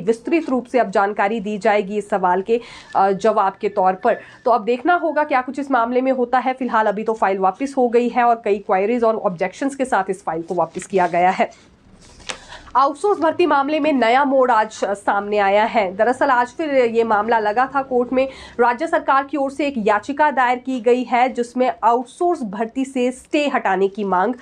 विस्तृत रूप से अब जानकारी दी जाएगी इस सवाल के जवाब के तौर पर। तो अब देखना होगा क्या कुछ इस मामले में होता है। फिलहाल अभी तो फाइल वापस हो गई है और कई क्वायरीज और ऑब्जेक्शंस के साथ इस फाइल को वापस किया गया है। आउटसोर्स भर्ती मामले में नया मोड़ आज सामने आया है। दरअसल आज फिर ये मामला लगा था कोर्ट में। राज्य सरकार की ओर से एक याचिका दायर की गई है जिसमें आउटसोर्स भर्ती से स्टे हटाने की मांग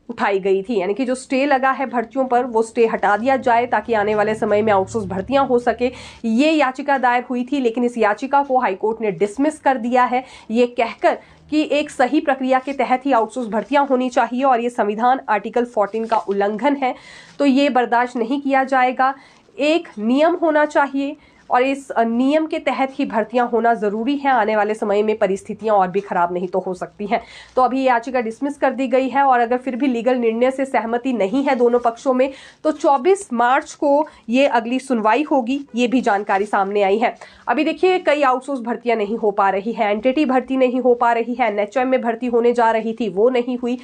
उठाई गई थी, यानी कि जो स्टे लगा है भर्तियों पर वो स्टे हटा दिया जाए ताकि आने वाले समय में आउटसोर्स भर्तियां हो सके। ये याचिका दायर हुई थी, लेकिन इस याचिका को हाईकोर्ट ने डिसमिस कर दिया है, ये कहकर कि एक सही प्रक्रिया के तहत ही आउटसोर्स भर्तियां होनी चाहिए और ये संविधान आर्टिकल 14 का उल्लंघन है, तो ये बर्दाश्त नहीं किया जाएगा। एक नियम होना चाहिए और इस नियम के तहत ही भर्तियां होना जरूरी है। आने वाले समय में परिस्थितियां और भी खराब नहीं तो हो सकती हैं। तो अभी याचिका डिसमिस कर दी गई है और अगर फिर भी लीगल निर्णय से सहमति नहीं है दोनों पक्षों में तो 24 मार्च को ये अगली सुनवाई होगी, ये भी जानकारी सामने आई है। अभी देखिए कई आउटसोर्स भर्तियां नहीं हो पा रही है, एनटीटी भर्ती नहीं हो पा रही है, एनएचएम में भर्ती होने जा रही थी वो नहीं हुई,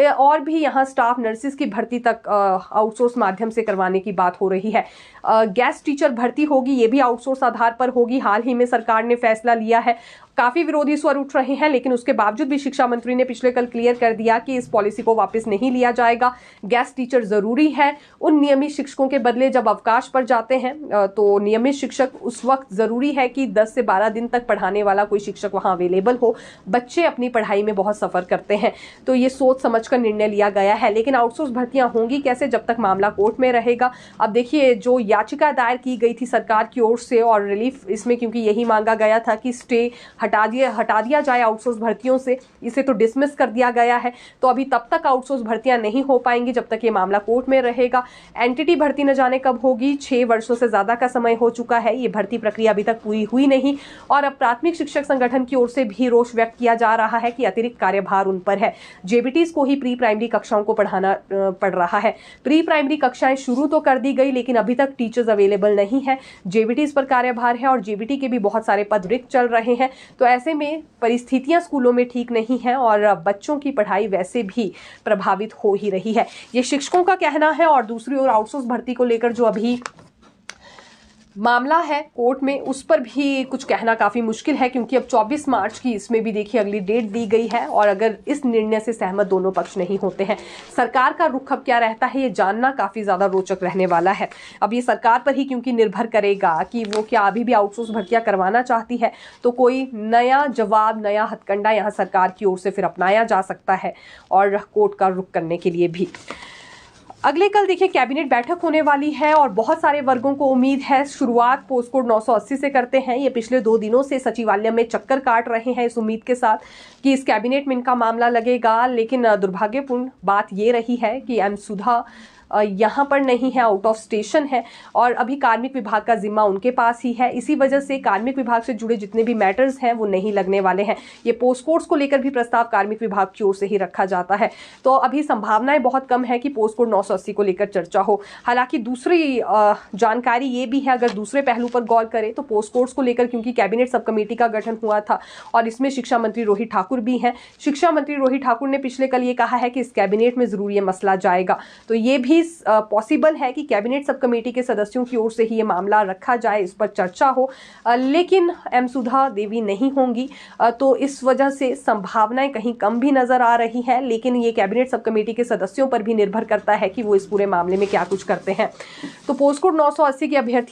और भी यहाँ स्टाफ नर्सिस की भर्ती तक आउटसोर्स माध्यम से करवाने की बात हो रही है। गेस्ट टीचर भर्ती होगी, ये भी आउटसोर्स आधार पर होगी। हाल ही में सरकार ने फैसला लिया है। काफी विरोधी स्वर उठ रहे हैं, लेकिन उसके बावजूद भी शिक्षा मंत्री ने पिछले कल क्लियर कर दिया कि इस पॉलिसी को वापस नहीं लिया जाएगा। गेस्ट टीचर जरूरी है। उन नियमित शिक्षकों के बदले जब अवकाश पर जाते हैं तो नियमित शिक्षक उस वक्त जरूरी है कि 10 से 12 दिन तक पढ़ाने वाला कोई शिक्षक वहां अवेलेबल हो। बच्चे अपनी पढ़ाई में बहुत सफर करते हैं, तो ये सोच समझकर निर्णय लिया गया है। लेकिन आउटसोर्स भर्तियां होंगी कैसे जब तक मामला कोर्ट में रहेगा। अब देखिए जो याचिका दायर की गई थी सरकार की ओर से और रिलीफ इसमें, क्योंकि यही मांगा गया था कि स्टे हटा दिया जाए आउटसोर्स भर्तियों से, इसे तो डिसमिस कर दिया गया है। तो अभी तब तक आउटसोर्स भर्तियां नहीं हो पाएंगी जब तक ये मामला कोर्ट में रहेगा। एनटीटी भर्ती न जाने कब होगी, 6 वर्षों से ज्यादा का समय हो चुका है, ये भर्ती प्रक्रिया अभी तक पूरी हुई नहीं। और अब प्राथमिक शिक्षक संगठन की ओर से भी रोष व्यक्त किया जा रहा है कि अतिरिक्त कार्यभार उन पर है। जेबीटीज को ही प्री प्राइमरी कक्षाओं को पढ़ाना पड़ रहा है। प्री प्राइमरी कक्षाएं शुरू तो कर दी गई, लेकिन अभी तक टीचर्स अवेलेबल नहीं है। जेबीटीज पर कार्यभार है और जेबीटी के भी बहुत सारे पद रिक्त चल रहे हैं। तो ऐसे में परिस्थितियां स्कूलों में ठीक नहीं है और बच्चों की पढ़ाई वैसे भी प्रभावित हो ही रही है, ये शिक्षकों का कहना है। और दूसरी ओर आउटसोर्स भर्ती को लेकर जो अभी मामला है कोर्ट में, उस पर भी कुछ कहना काफी मुश्किल है, क्योंकि अब 24 मार्च की इसमें भी देखिए अगली डेट दी गई है और अगर इस निर्णय से सहमत दोनों पक्ष नहीं होते हैं, सरकार का रुख अब क्या रहता है ये जानना काफी ज्यादा रोचक रहने वाला है। अब ये सरकार पर ही क्योंकि निर्भर करेगा कि वो क्या अभी भी आउटसोर्स भर्तियां करवाना चाहती है, तो कोई नया जवाब, नया हथकंडा यहाँ सरकार की ओर से फिर अपनाया जा सकता है और कोर्ट का रुख करने के लिए भी। अगले कल देखिए कैबिनेट बैठक होने वाली है और बहुत सारे वर्गों को उम्मीद है। शुरुआत पोस्ट कोड 980 से करते हैं। ये पिछले 2 दिनों से सचिवालय में चक्कर काट रहे हैं इस उम्मीद के साथ कि इस कैबिनेट में इनका मामला लगेगा, लेकिन दुर्भाग्यपूर्ण बात ये रही है कि एम सुधा यहाँ पर नहीं है, आउट ऑफ स्टेशन है और अभी कार्मिक विभाग का जिम्मा उनके पास ही है। इसी वजह से कार्मिक विभाग से जुड़े जितने भी मैटर्स हैं वो नहीं लगने वाले हैं। ये पोस्ट कोड्स को लेकर भी प्रस्ताव कार्मिक विभाग की ओर से ही रखा जाता है, तो अभी संभावनाएं बहुत कम है कि पोस्ट कोड 980 को लेकर चर्चा हो। हालांकि दूसरी जानकारी ये भी है, अगर दूसरे पहलू पर गौर करें तो पोस्ट कोड्स को लेकर क्योंकि कैबिनेट सब कमेटी का गठन हुआ था और इसमें शिक्षा मंत्री रोहित ठाकुर भी हैं। शिक्षा मंत्री रोहित ठाकुर ने पिछले कल ये कहा है कि इस कैबिनेट में जरूर ये मसला जाएगा, तो ये भी पॉसिबल है कि कैबिनेट सब कमेटी के सदस्यों की ओर से ही ये मामला रखा जाए, इस पर चर्चा हो, लेकिन एम सुधा देवी नहीं होंगी, तो इस वजह से संभावनाएं कहीं कम भी नजर आ रही है। लेकिन ये कैबिनेट सब कमेटी के सदस्यों पर भी निर्भर करता है कि वो इस पूरे मामले में क्या कुछ करते हैं। तो पोस्ट कोड 980 के अभ्यर्थी